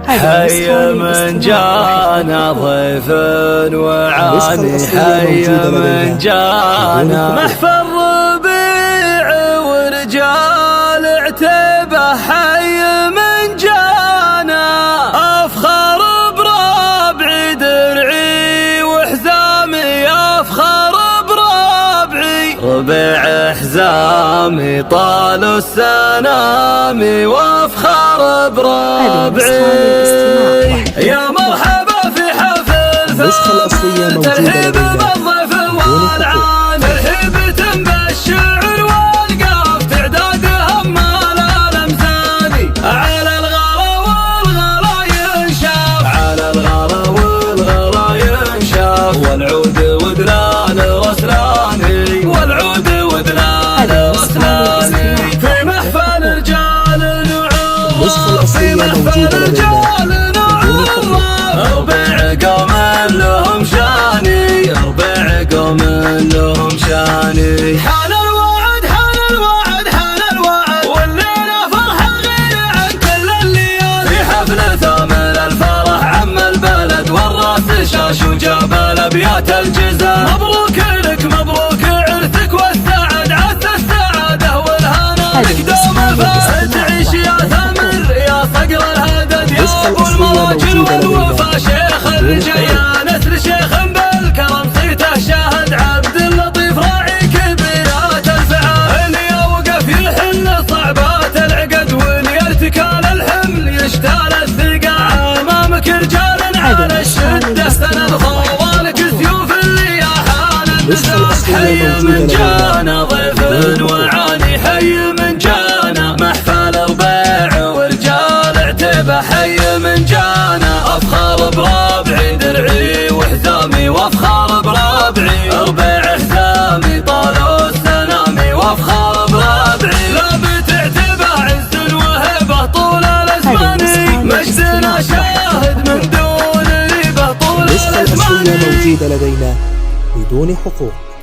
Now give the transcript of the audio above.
حي من جانا ضيف وعاني، حي من جانا محفل ربيع ورجال عتبه، حي من جانا افخر بربعي درعي وحزامي، افخر بربعي ربيع حزامي طالوا السنامي، وافخر بربعي يا مرحبا في حفل ترحيب بالضيف والعان، ترحيبة بالشعر والقاف تعدادهم مال الامثال، على الغلا والغلا ينشاف، على الغلا والغلا ينشاف، والعود ودلال رسلاني، والعود ودلال رسلاني في محفل رجال نعوض، في محفل رجال نعوض، ربيع قوم لهم شاني، ربيع قوم لهم شاني. حان الوعد حان الوعد حان الوعد، والليلة فرحة غير عن كل الليالي، في حفل ثامن الفرح عم البلد، والراس شاش وجاب الابيات الجزا، مبروك لك مبروك عرسك والسعد، عسى السعادة والهنا لك دوم الفرح، تعيش يا ثامر يا صقر الهدد، يا ابو المراجل والوفا شيخ الرجال، يا نسر شيخ بالكرم صيته شاهد، عبد اللطيف راعي كبيرات الفعال، اللي يوقف يحل صعبات العقد، واللي ارتكال الحمل يشتال الثقال، امامك رجال على الشده سند خوالك سيوف اللي يا حال النزال، حي من جانا ضيف وعاني، حي من جانا محفل ربيع ورجال عتبه، حي من جانا افخر بربعي درعي وحزامي، وافخر بربعي ربيع حزامي طالوا السنامي، وافخر بربعي لابت عتبه عز وهبه طول الازمان، مجدنا شاهد من دون ريبه طول الازمان. الأصلية موجودة لدينا بدون حقوق.